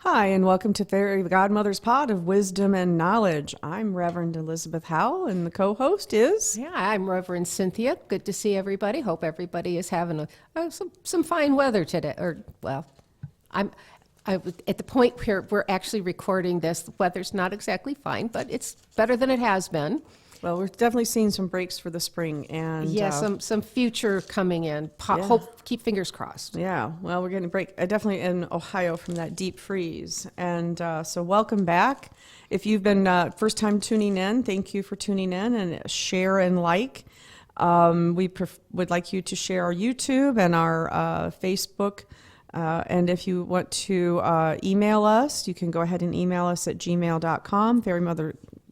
Hi, and welcome to Fairy Godmother's Pod of Wisdom and Knowledge. I'm Reverend Elizabeth Howell, and the co-host is... Yeah, I'm Reverend Cynthia. Good to see everybody. Hope everybody is having some fine weather today. I'm at the point where we're actually recording this. The weather's not exactly fine, but it's better than it has been. Well, we're definitely seeing some breaks for the spring, and yeah, some future coming in. Keep fingers crossed. Yeah, well, we're getting a break, definitely in Ohio from that deep freeze, and so welcome back. If you've been first time tuning in, thank you for tuning in and share and like. Would like you to share our YouTube and our Facebook. And if you want to email us, you can go ahead and email us at gmail.com,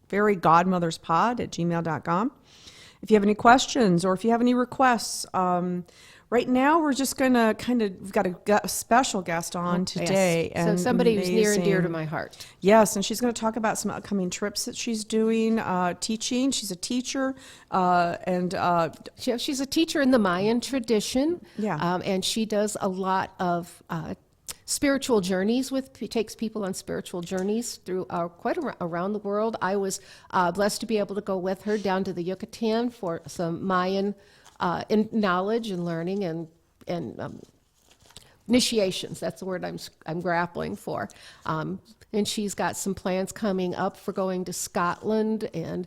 fairygodmotherspod@gmail.com. If you have any questions or if you have any requests, right now we're just going to we've got a special guest on today. Yes. So somebody who's near and dear to my heart. Yes, and she's going to talk about some upcoming trips that she's doing, teaching. She's a teacher, She's a teacher in the Mayan tradition. Yeah. And she does a lot of spiritual journeys takes people on spiritual journeys through around the world. I was blessed to be able to go with her down to the Yucatan for some Mayan knowledge and learning and initiations. That's the word I'm grappling for. And she's got some plans coming up for going to Scotland, and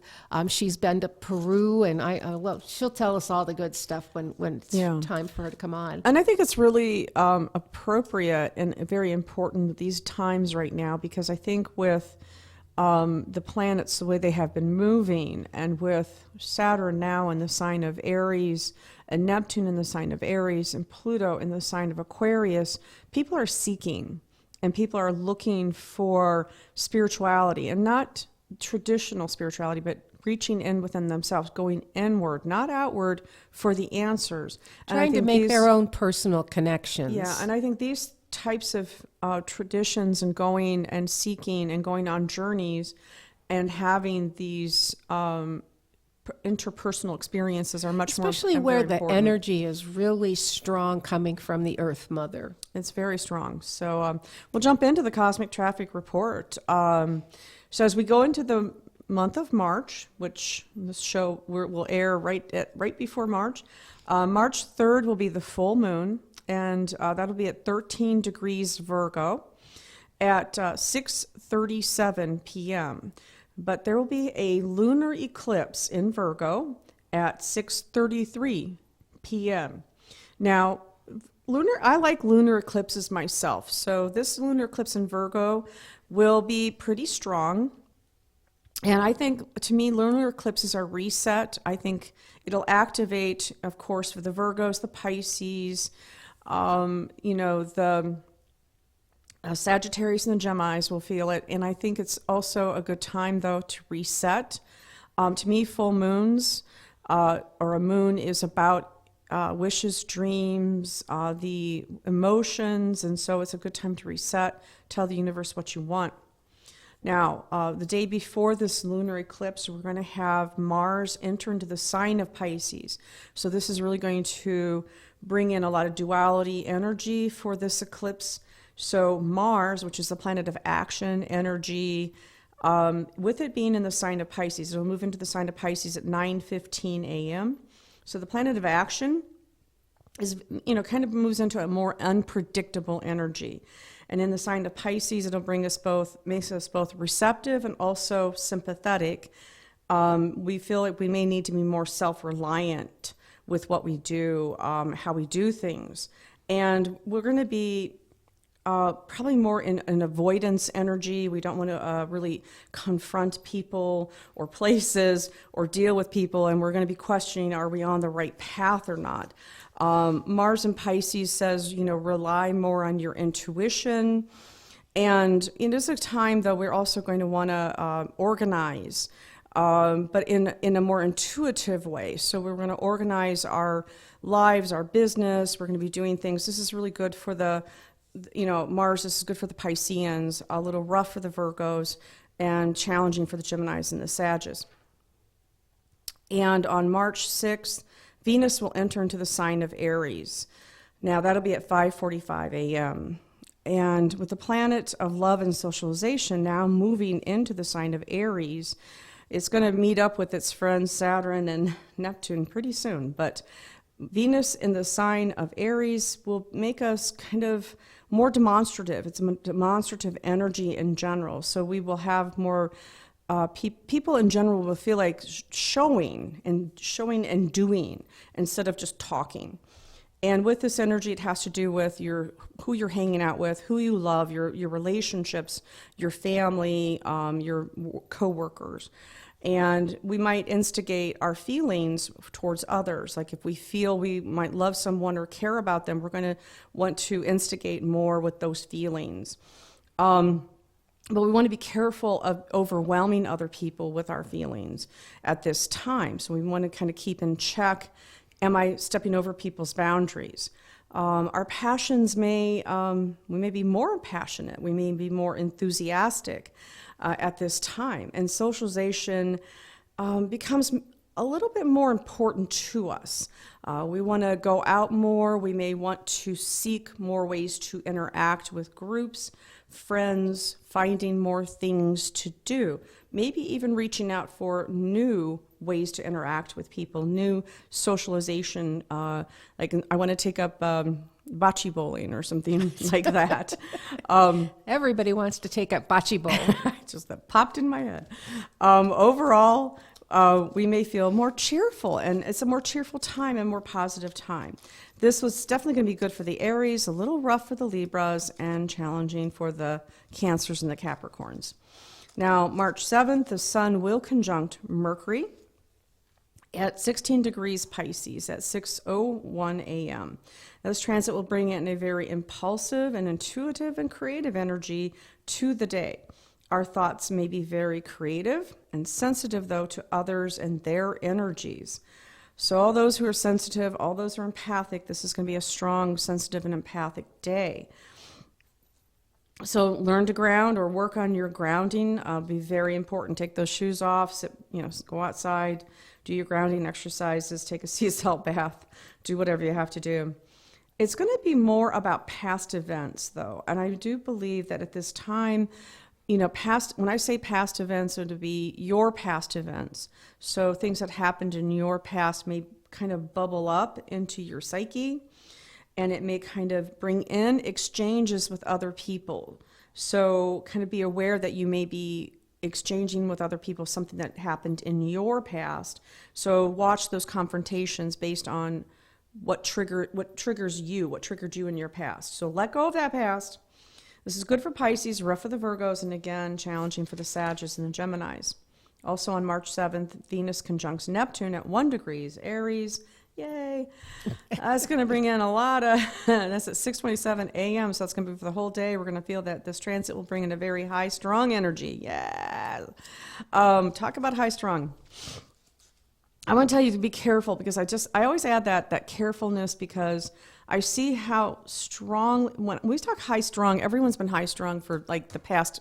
she's been to Peru, and she'll tell us all the good stuff when it's time for her to come on. And I think it's really appropriate and very important these times right now, because I think with the planets the way they have been moving, and with Saturn now in the sign of Aries, and Neptune in the sign of Aries, and Pluto in the sign of Aquarius, people are seeking. And people are looking for spirituality, and not traditional spirituality, but reaching in within themselves, going inward, not outward, for the answers. Trying to make their own personal connections. Yeah, and I think these types of traditions and going and seeking and going on journeys and having these interpersonal experiences are much especially more where important. The energy is really strong coming from the Earth Mother. It's very strong. So we'll jump into the Cosmic Traffic Report. So as we go into the month of March, which this show will air right before March, March 3rd will be the full moon, and that'll be at 13 degrees Virgo at 6:37 p.m. But there will be a lunar eclipse in Virgo at 6:33 p.m. Now, I like lunar eclipses myself. So this lunar eclipse in Virgo will be pretty strong. And I think, to me, lunar eclipses are reset. I think it'll activate, of course, for the Virgos, the Pisces, the Sagittarius and the Geminis will feel it. And I think it's also a good time, though, to reset. To me, full moons or a moon is about wishes, dreams, the emotions. And so it's a good time to reset, tell the universe what you want. Now, the day before this lunar eclipse, we're going to have Mars enter into the sign of Pisces. So this is really going to bring in a lot of duality energy for this eclipse. So Mars, which is the planet of action, energy, with it being in the sign of Pisces, it'll move into the sign of Pisces at 9:15 a.m. So the planet of action is, kind of moves into a more unpredictable energy. And in the sign of Pisces, it'll makes us both receptive and also sympathetic. We feel like we may need to be more self-reliant with what we do, how we do things. And we're going to be probably more in an avoidance energy. We don't want to really confront people or places or deal with people, and we're going to be questioning, are we on the right path or not? Mars in Pisces says, rely more on your intuition. And it is a time, though, we're also going to want to organize, but in a more intuitive way. So we're going to organize our lives, our business. We're going to be doing things. This is really good for Mars, this is good for the Pisceans, a little rough for the Virgos, and challenging for the Geminis and the Sagittarius. And on March 6th, Venus will enter into the sign of Aries. Now, that'll be at 5:45 a.m. And with the planet of love and socialization now moving into the sign of Aries, it's going to meet up with its friends Saturn and Neptune pretty soon. But Venus in the sign of Aries will make us kind of more demonstrative. It's a demonstrative energy in general. So we will have more, people in general will feel like showing and doing instead of just talking. And with this energy, it has to do with who you're hanging out with, who you love, your relationships, your family, your coworkers. And we might instigate our feelings towards others. Like if we feel we might love someone or care about them, we're going to want to instigate more with those feelings. But we want to be careful of overwhelming other people with our feelings at this time. So we want to kind of keep in check, am I stepping over people's boundaries? Our passions we may be more passionate, we may be more enthusiastic at this time. And socialization becomes a little bit more important to us. We want to go out more. We may want to seek more ways to interact with groups, friends, finding more things to do, maybe even reaching out for new ways to interact with people, new socialization, like I want to take up bocce bowling or something like that. Everybody wants to take up bocce bowling. Just that popped in my head. Overall, we may feel more cheerful, and it's a more cheerful time and more positive time. This was definitely going to be good for the Aries, a little rough for the Libras, and challenging for the Cancers and the Capricorns. Now, March 7th, the Sun will conjunct Mercury at 16 degrees Pisces at 6:01 a.m. This transit will bring in a very impulsive and intuitive and creative energy to the day. Our thoughts may be very creative and sensitive, though, to others and their energies. So all those who are sensitive, all those who are empathic, this is going to be a strong, sensitive, and empathic day. So learn to ground or work on your grounding. Be very important. Take those shoes off, sit, go outside, do your grounding exercises, take a sea salt bath, do whatever you have to do. It's going to be more about past events, though, and I do believe that at this time, when I say past events, it would be your past events. So things that happened in your past may kind of bubble up into your psyche, and it may kind of bring in exchanges with other people. So kind of be aware that you may be exchanging with other people something that happened in your past. So watch those confrontations based on what triggered you in your past. So let go of that past. This is good for Pisces, rough for the Virgos, and again, challenging for the Sagittarius and the Geminis. Also on March 7th, Venus conjuncts Neptune at 1 degrees Aries. Yay. That's going to bring in a lot of, that's at 6:27 a.m., so that's going to be for the whole day. We're going to feel that this transit will bring in a very high, strong energy. Yeah. Talk about high, strong. I want to tell you to be careful, because I always add that carefulness, because I see how strong, when we talk high strung, everyone's been high strung for like the past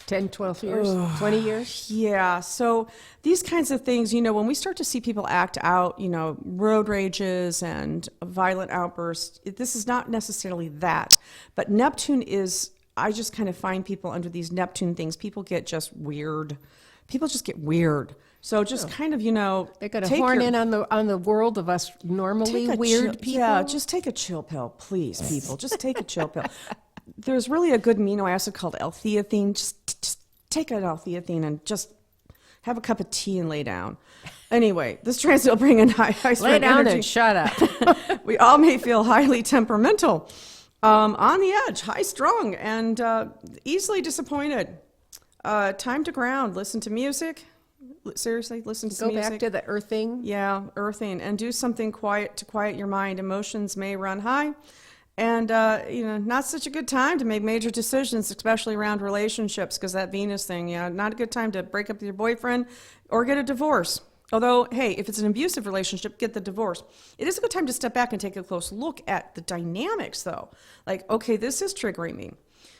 10, 12 years, 20 years? Yeah, so these kinds of things, when we start to see people act out, road rages and violent outbursts, this is not necessarily that. But Neptune is, I just kind of find people under these Neptune things, people get just weird. People just get weird. So just kind of, they got to horn in on the world of us normally weird people. Yeah, just take a chill pill, please, people. Just take a chill pill. There's really a good amino acid called L-theanine. Just take an L-theanine and just have a cup of tea and lay down. Anyway, this transit will bring in high strength lay down energy. And shut up. We all may feel highly temperamental, on the edge, high strung, and easily disappointed. Time to ground. Listen to music. Seriously, listen to some music. Go back to the earthing. Yeah, earthing, and do something quiet to quiet your mind. Emotions may run high, and not such a good time to make major decisions, especially around relationships, because that Venus thing. Not a good time to break up with your boyfriend or get a divorce. Although, hey, if it's an abusive relationship, get the divorce. It is a good time to step back and take a close look at the dynamics, though. Like, okay, this is triggering me.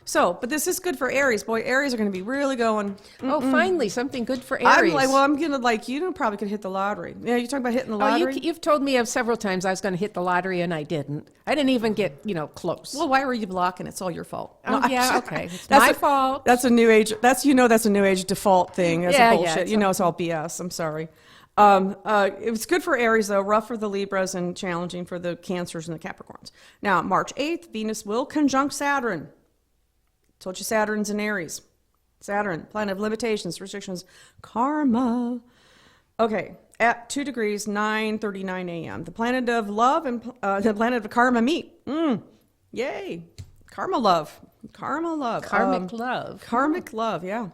So, but this is good for Aries. Boy, Aries are going to be really going. Oh, finally, something good for I'm Aries. like, well, I'm going to like, probably could hit the lottery. Yeah, you talking about hitting the Oh, lottery? you've told me of several times I was going to hit the lottery, and I didn't. I didn't even get, close. Well, why were you blocking? It's all your fault. Oh, No, yeah, okay. It's That's my a- fault. That's a new age. That's a new age default thing. As Yeah, a yeah, bullshit. it's It's all BS. I'm sorry. It was good for Aries though, rough for the Libras and challenging for the Cancers and the Capricorns. Now, March 8th, Venus will conjunct Saturn. Told you Saturn's in Aries. Saturn, planet of limitations, restrictions, karma. Okay, at 2 degrees, 9:39 a.m. The planet of love and the planet of karma meet. Yay. Karma love. Karma love. Karmic love. Karmic love, yeah.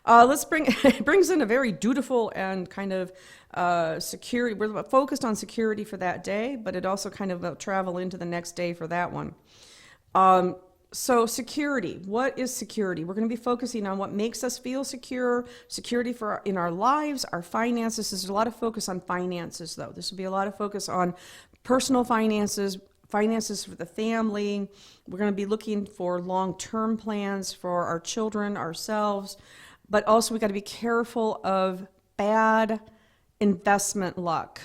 It brings in a very dutiful and kind of security. We're focused on security for that day, but it also kind of travel into the next day for that one. So security, what is security? We're going to be focusing on what makes us feel secure, security in our lives, our finances. There's a lot of focus on finances, though. This will be a lot of focus on personal finances, finances for the family. We're going to be looking for long-term plans for our children, ourselves, but also we got to be careful of bad investment luck.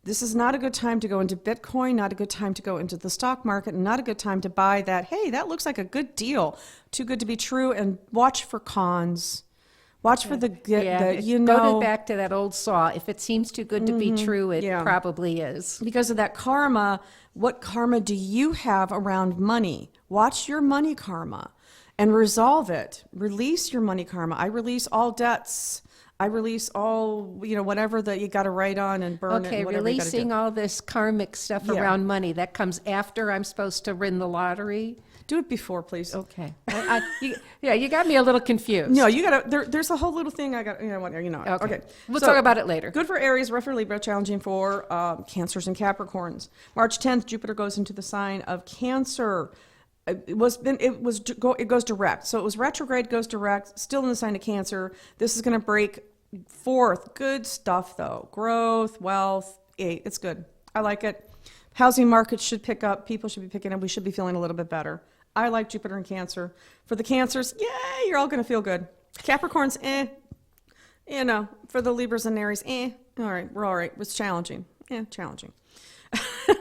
This is not a good time to go into Bitcoin, not a good time to go into the stock market, and not a good time to buy that, hey, that looks like a good deal, too good to be true, and watch for cons. Watch for Go back to that old saw. If it seems too good to be true, it probably is. Because of that karma, what karma do you have around money? Watch your money karma and resolve it. Release your money karma. I release all debts. I release all, whatever that you got to write on and burn it. Okay, And whatever you gotta releasing do. all this karmic stuff around money, that comes after I'm supposed to win the lottery? Do it before, please. Okay. You got me a little confused. No, you got to, there's a whole little thing I got, Okay. We'll So, talk about it later. Good for Aries, rough for Libra, challenging for Cancers and Capricorns. March 10th, Jupiter goes into the sign of Cancer. It goes direct. So it was retrograde, goes direct, still in the sign of Cancer. This is going to break forth. Good stuff, though. Growth, wealth, it's good. I like it. Housing market should pick up. People should be picking up. We should be feeling a little bit better. I like Jupiter and Cancer. For the Cancers, yay, you're all going to feel good. Capricorns, For the Libras and Aries, all right, we're all right. It's challenging. Challenging.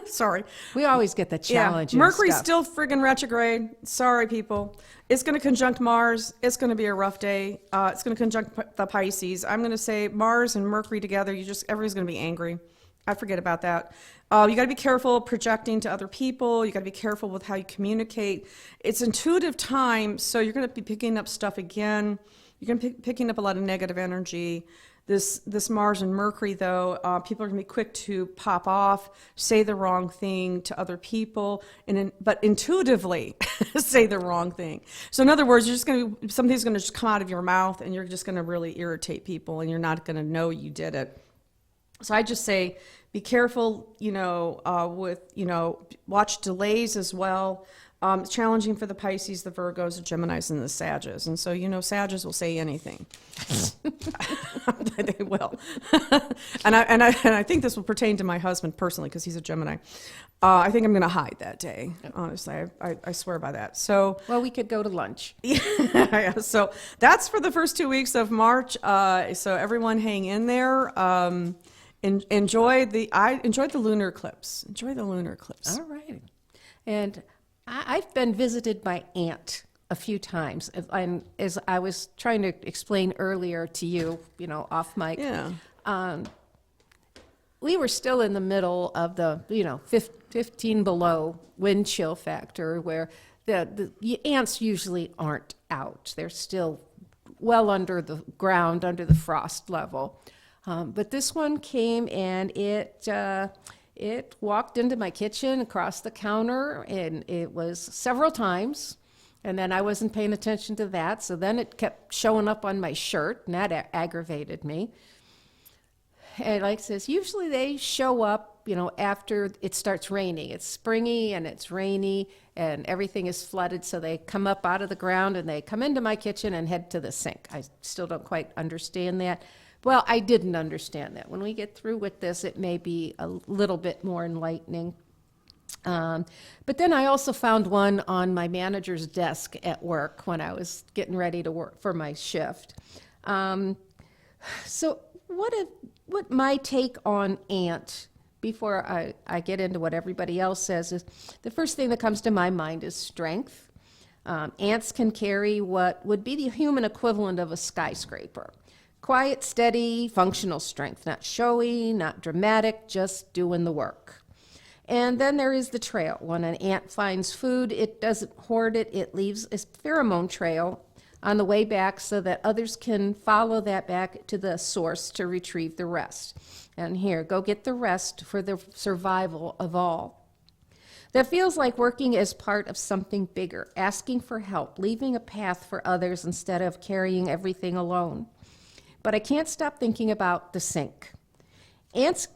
Sorry. We always get the challenge. Mercury's still friggin' retrograde. Sorry, people. It's going to conjunct Mars. It's going to be a rough day. It's going to conjunct the Pisces. I'm going to say Mars and Mercury together, everybody's going to be angry. I forget about that. You got to be careful projecting to other people. You got to be careful with how you communicate. It's intuitive time, so you're going to be picking up stuff again. You're going to be picking up a lot of negative energy. This Mars and Mercury, though, people are going to be quick to pop off, say the wrong thing to other people, but intuitively say the wrong thing. So in other words, something's going to just come out of your mouth, and you're just going to really irritate people, and you're not going to know you did it. So I just say, be careful, watch delays as well. It's challenging for the Pisces, the Virgos, the Geminis, and the Sagittarius. And so, Sagittarius will say anything. They will. and I think this will pertain to my husband personally because he's a Gemini. I think I'm going to hide that day, honestly. I swear by that. So, well, we could go to lunch. Yeah, so that's for the first 2 weeks of March. So everyone hang in there. Enjoy the lunar eclipse. Enjoy the lunar eclipse. All right. And I've been visited by aunt a few times. And as I was trying to explain earlier to you, off mic, we were still in the middle of the, 15 below wind chill factor where the ants usually aren't out. They're still well under the ground, under the frost level. But this one came and it walked into my kitchen across the counter, and it was several times. And then I wasn't paying attention to that. So then it kept showing up on my shirt, and that aggravated me. And like it says, usually they show up, after it starts raining. It's springy and it's rainy and everything is flooded. So they come up out of the ground and they come into my kitchen and head to the sink. I still don't quite understand that. Well, I didn't understand that. When we get through with this, it may be a little bit more enlightening. But then I also found one on my manager's desk at work when I was getting ready to work for my shift. So what my take on ant, before I get into what everybody else says, is the first thing that comes to my mind is strength. Ants can carry what would be the human equivalent of a skyscraper. Quiet, steady, functional strength, not showy, not dramatic, just doing the work. And then there is the trail. When an ant finds food, it doesn't hoard it. It leaves a pheromone trail on the way back so that others can follow that back to the source to retrieve the rest. And here, go get the rest for the survival of all. That feels like working as part of something bigger, asking for help, leaving a path for others instead of carrying everything alone. But I can't stop thinking about the sink. Ants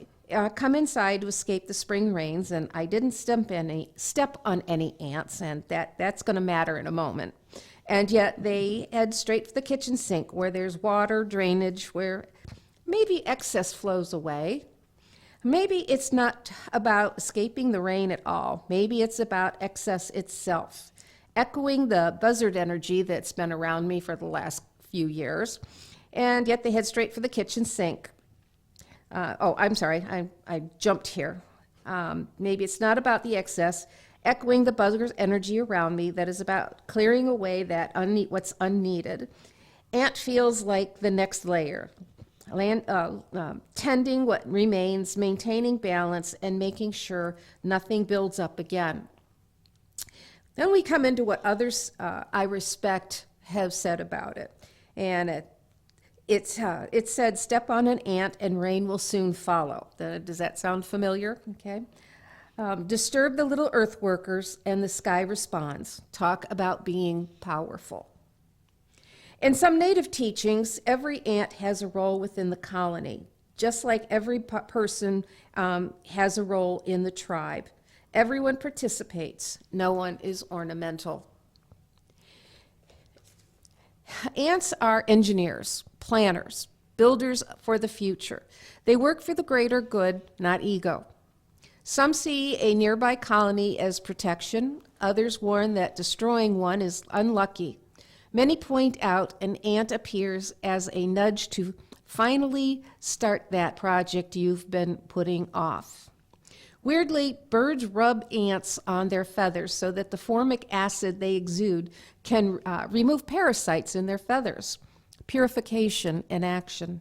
come inside to escape the spring rains, and I didn't step on any ants, and that's going to matter in a moment. And yet they head straight for the kitchen sink where there's water, drainage, where maybe excess flows away. Maybe it's not about escaping the rain at all. Maybe it's about excess itself, echoing the buzzard energy that's been around me for the last few years. And yet they head straight for the kitchen sink. I'm sorry, I jumped here. Maybe it's not about the excess, echoing the buzzard's energy around me that is about clearing away that what's unneeded. Ant feels like the next layer, tending what remains, maintaining balance, and making sure nothing builds up again. Then we come into what others I respect have said about it. And it said, step on an ant and rain will soon follow. Does that sound familiar? Okay. Disturb the little earth workers and the sky responds. Talk about being powerful. In some native teachings, every ant has a role within the colony, just like every person has a role in the tribe. Everyone participates. No one is ornamental. Ants are engineers, planners, builders for the future. They work for the greater good, not ego. Some see a nearby colony as protection. Others warn that destroying one is unlucky. Many point out an ant appears as a nudge to finally start that project you've been putting off. Weirdly, birds rub ants on their feathers so that the formic acid they exude can remove parasites in their feathers. Purification in action.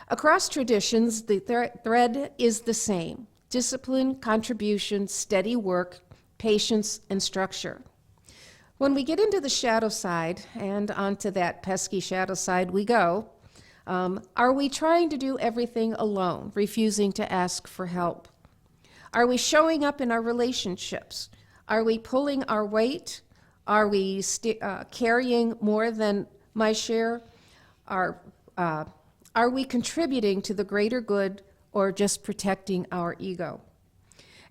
Across traditions, the thread is the same. Discipline, contribution, steady work, patience, and structure. When we get into the shadow side, and onto that pesky shadow side we go, are we trying to do everything alone, refusing to ask for help? Are we showing up in our relationships? Are we pulling our weight? Are we carrying more than my share? Are we contributing to the greater good or just protecting our ego?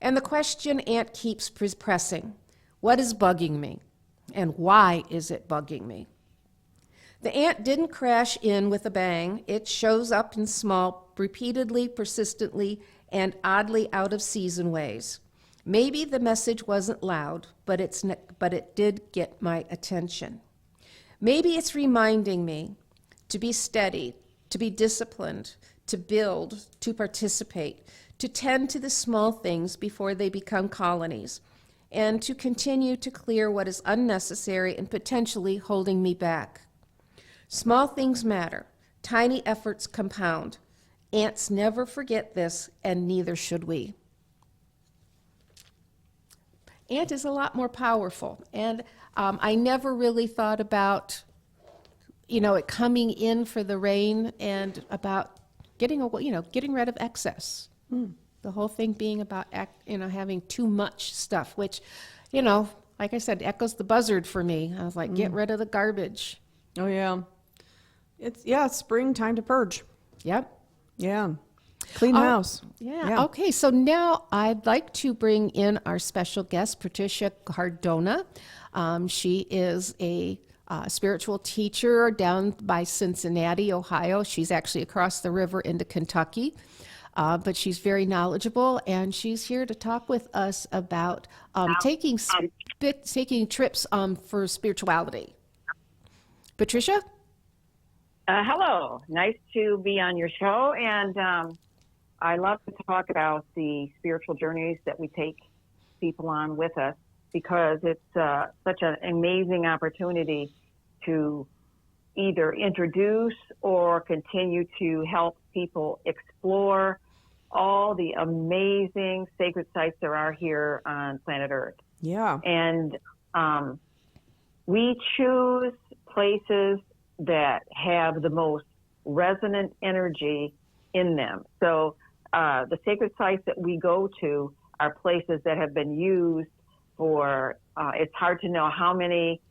And the question ant keeps pressing, what is bugging me? And why is it bugging me? The ant didn't crash in with a bang. It shows up in small, repeatedly, persistently, and oddly out-of-season ways. Maybe the message wasn't loud, but it did get my attention. Maybe it's reminding me to be steady, to be disciplined, to build, to participate, to tend to the small things before they become colonies, and to continue to clear what is unnecessary and potentially holding me back. Small things matter. Tiny efforts compound. Ants never forget this, and neither should we. Ant is a lot more powerful, and I never really thought about, it coming in for the rain and about getting rid of excess. The whole thing being about, having too much stuff, which, like I said, echoes the buzzard for me. I was like, get rid of the garbage. Oh, yeah. It's spring, time to purge. Yep. Yeah. Clean house. Yeah. Okay. So now I'd like to bring in our special guest, Patricia Cardona. She is a spiritual teacher down by Cincinnati, Ohio. She's actually across the river into Kentucky. but she's very knowledgeable, and she's here to talk with us about taking trips for spirituality. Patricia? Hello. Nice to be on your show. And I love to talk about the spiritual journeys that we take people on with us, because it's such an amazing opportunity to either introduce or continue to help people explore all the amazing sacred sites there are here on planet Earth. Yeah. And we choose places that have the most resonant energy in them. So the sacred sites that we go to are places that have been used for, it's hard to know how many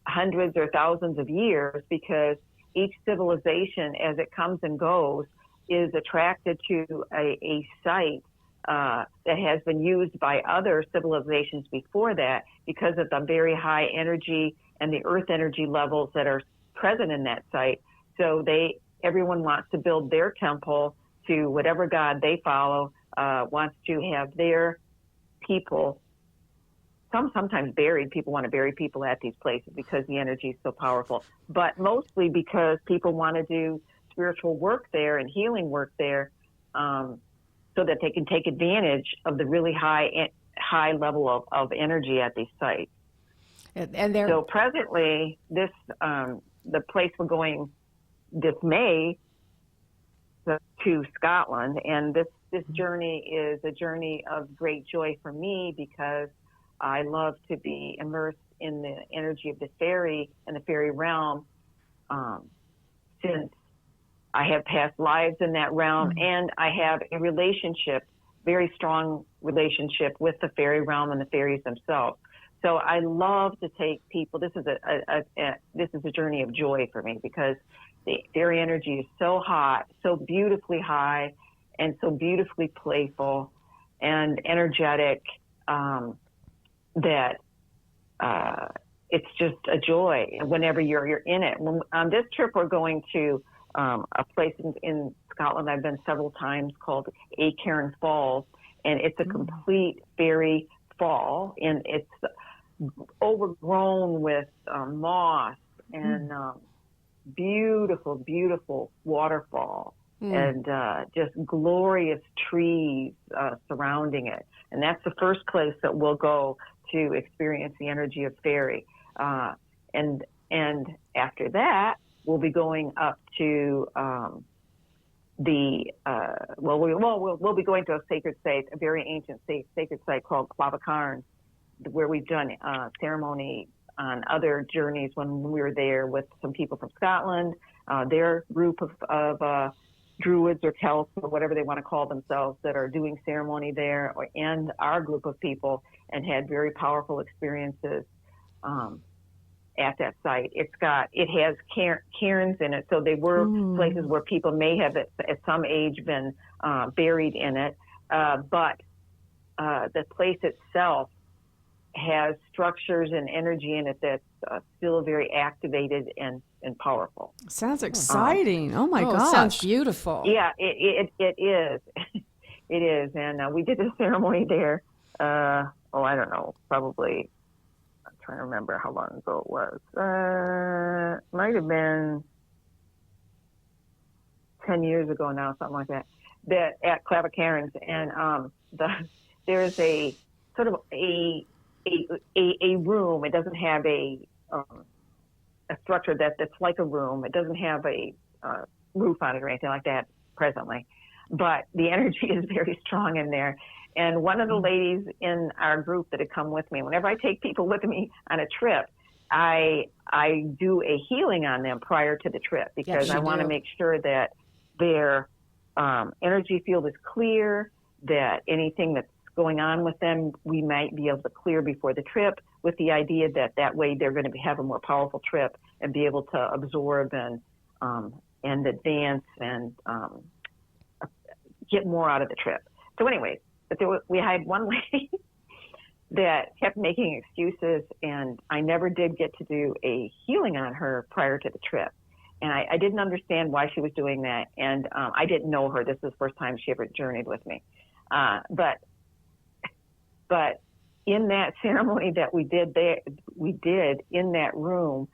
hundreds or thousands of years, because each civilization, as it comes and goes, is attracted to a site that has been used by other civilizations before that, because of the very high energy and the earth energy levels that are present in that site. So everyone wants to build their temple to whatever god they follow, wants to have their people, sometimes buried. People want to bury people at these places because the energy is so powerful, but mostly because people want to do spiritual work there and healing work there, so that they can take advantage of the really high level of energy at these sites. And so presently, this the place we're going this May to Scotland, and this journey is a journey of great joy for me, because I love to be immersed in the energy of the fairy and the fairy realm, since I have past lives in that realm, and I have a very strong relationship with the fairy realm and the fairies themselves. So I love to take people. This is a journey of joy for me, because the fairy energy is so hot, so beautifully high, and so beautifully playful and energetic, that it's just a joy whenever you're in it. On this trip, we're going to a place in Scotland I've been several times, called Cairn Falls, and it's a complete fairy fall, and it's overgrown with moss and beautiful, beautiful waterfall, and just glorious trees surrounding it. And that's the first place that we'll go to experience the energy of fairy. And after that, we'll be going up to we'll be going to a sacred site, a very ancient sacred site called Clavacarn, where we've done ceremony on other journeys when we were there with some people from Scotland, their group of Druids or Celts or whatever they want to call themselves, that are doing ceremony there, and our group of people, and had very powerful experiences at that site. It has cairns in it, so they were places where people may have at some age been buried in it, but the place itself has structures and energy in it that's still very activated and powerful. Sounds exciting. Oh my gosh. Sounds beautiful. Yeah, it is. It is. And we did a ceremony there, I don't know, probably, I'm trying to remember how long ago it was. Might have been 10 years ago now, something like that, at Clavacarns. And there's a sort of a room. It doesn't have a structure that's like a room. It doesn't have a roof on it or anything like that presently, but the energy is very strong in there. And one of the ladies in our group that had come with me, whenever I take people with me on a trip, I do a healing on them prior to the trip, because I want to make sure that their energy field is clear, that anything that's going on with them, we might be able to clear before the trip, with the idea that way they're going to have a more powerful trip and be able to absorb and advance and get more out of the trip. So anyways, but we had one lady that kept making excuses, and I never did get to do a healing on her prior to the trip. and I didn't understand why she was doing that. And I didn't know her. This is the first time she ever journeyed with me. But in that ceremony that we did in that room,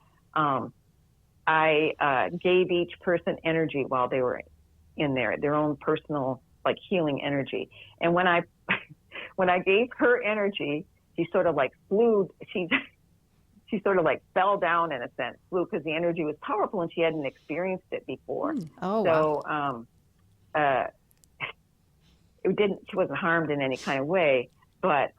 I gave each person energy while they were in there, their own personal like healing energy. And when I gave her energy, she sort of like flew. She sort of like fell down in a sense, flew, because the energy was powerful and she hadn't experienced it before. Oh, so, wow. she wasn't harmed in any kind of way, but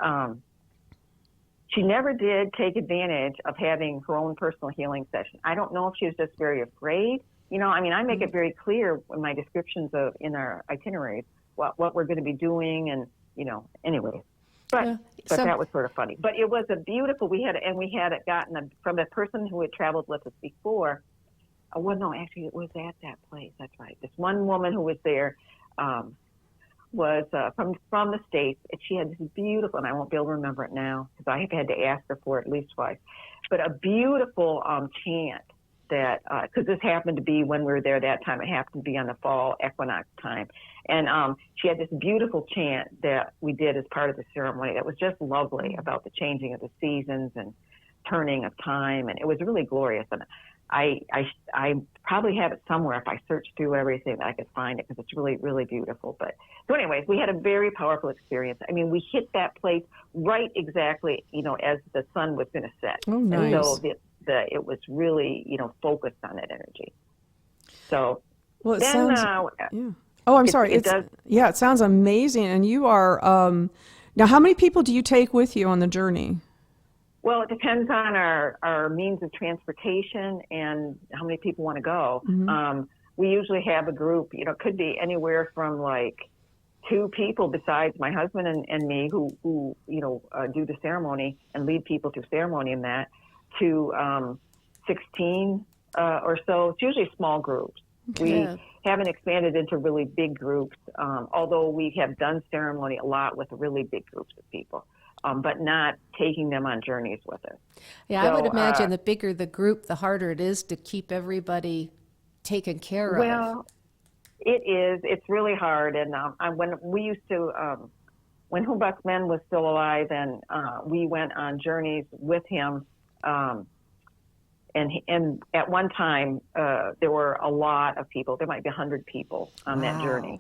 she never did take advantage of having her own personal healing session. I don't know if she was just very afraid. I mean, I make it very clear in my descriptions in our itineraries what we're going to be doing, and anyway. But that was sort of funny. But it was a beautiful. We had it gotten from a person who had traveled with us before. Well, no, actually, it was at that place. That's right. This one woman who was there was from the States, and she had this beautiful, and I won't be able to remember it now because I have had to ask her for it at least twice, but a beautiful chant that, because this happened to be when we were there that time, it happened to be on the fall equinox time. And she had this beautiful chant that we did as part of the ceremony that was just lovely about the changing of the seasons and turning of time. And it was really glorious. And I probably have it somewhere if I search through everything that I could find it, because it's really, really beautiful. But so anyways, we had a very powerful experience. I mean, we hit that place right exactly, as the sun was going to set. Oh, nice. And so it was really, focused on that energy. So well, it then, sounds, yeah. Oh, I'm sorry. It does. Yeah, it sounds amazing. And you are, now how many people do you take with you on the journey? Well, it depends on our means of transportation and how many people want to go. Mm-hmm. We usually have a group, it could be anywhere from like 2 people besides my husband and me who do the ceremony and lead people through ceremony in that, to 16 or so. It's usually small groups. We haven't expanded into really big groups, although we have done ceremony a lot with really big groups of people, but not taking them on journeys with us. Yeah, so, I would imagine the bigger the group, the harder it is to keep everybody taken care of. Well, it is. It's really hard. And when we used to, when Humbug's Men was still alive, and we went on journeys with him, and at one time, there were a lot of people. There might be 100 people on that journey.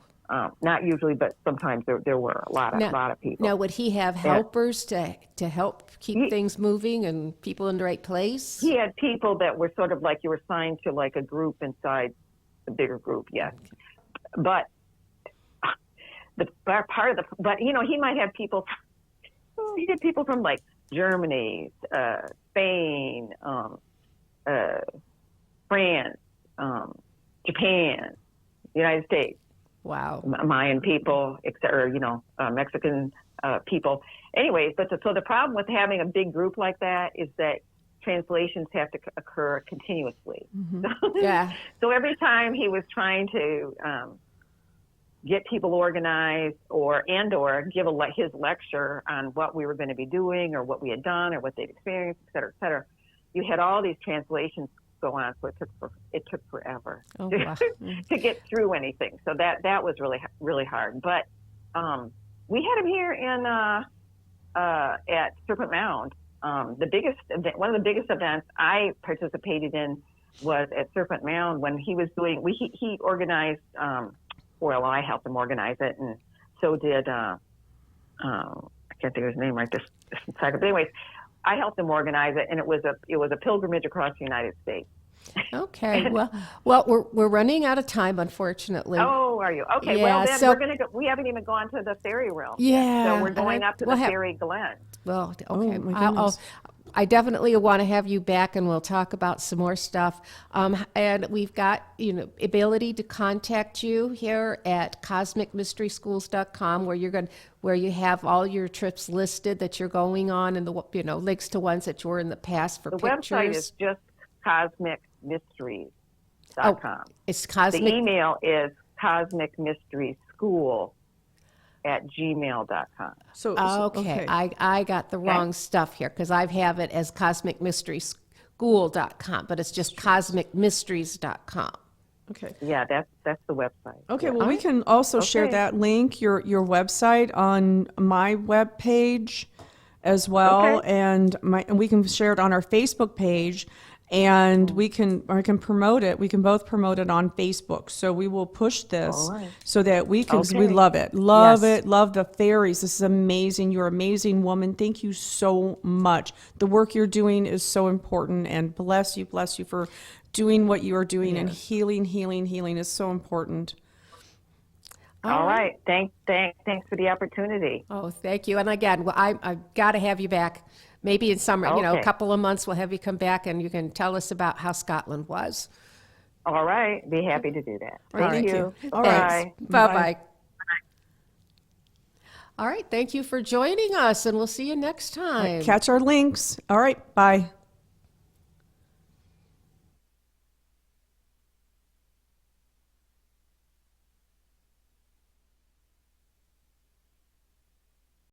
Not usually, but sometimes there were a lot of people. Now, would he have helpers to help keep things moving and people in the right place? He had people that were sort of like you were assigned to like a group inside a bigger group, yes. But he might have people. He had people from like Germany, Spain, France, Japan, United States. Wow. Mayan people, Mexican people. Anyways, so the problem with having a big group like that is that translations have to occur continuously. Mm-hmm. So every time he was trying to get people organized or give his lecture on what we were going to be doing or what we had done or what they'd experienced, et cetera, you had all these translations go on, so it took forever to get through anything. So that was really, really hard. But we had him here in at Serpent Mound. One of the biggest events I participated in was at Serpent Mound when he was doing. He organized. I helped him organize it, and so did. I can't think of his name right this second. But anyways, I helped him organize it, and it was a pilgrimage across the United States. Okay. Well, we're running out of time, unfortunately. Oh, are you? Okay. Yeah, well, then we're gonna go. We haven't even gone to the fairy realm. Yeah. So we're going up to the fairy glen. Well, okay. Oh, I definitely want to have you back, and we'll talk about some more stuff. And we've got, ability to contact you here at cosmicmysteryschools.com, where you have all your trips listed that you're going on, and the links to ones that you were in the past for pictures. The website is just cosmicmysteries.com. It's Cosmic. The email is cosmicmysteryschool@gmail.com. Okay. I got the wrong stuff here because I have it as Cosmic Mystery cosmicghoul.com, but it's just cosmicmysteries.com. Okay. Yeah, that's the website. Okay, Yeah. well, we can also share Okay. that link, your website, on my webpage as well, Okay. and we can share it on our Facebook page, and I can promote it. We can both promote it on Facebook. So we will push this All right. so that we can. 'Cause we Okay. love it, Yes. love the fairies. This is amazing. You're an amazing woman. Thank you so much. The work you're doing is so important, and bless you for doing what you are doing, and healing is so important. All right. Thanks for the opportunity. Oh, thank you. And again, well, I've got to have you back. Maybe in summer, a Okay. couple of months, we'll have you come back and you can tell us about how Scotland was. All right. Be happy to do that. All right. Thank you. All Thanks. right. Bye-bye. All right. Thank you for joining us, and we'll see you next time. Catch our links. All right, bye.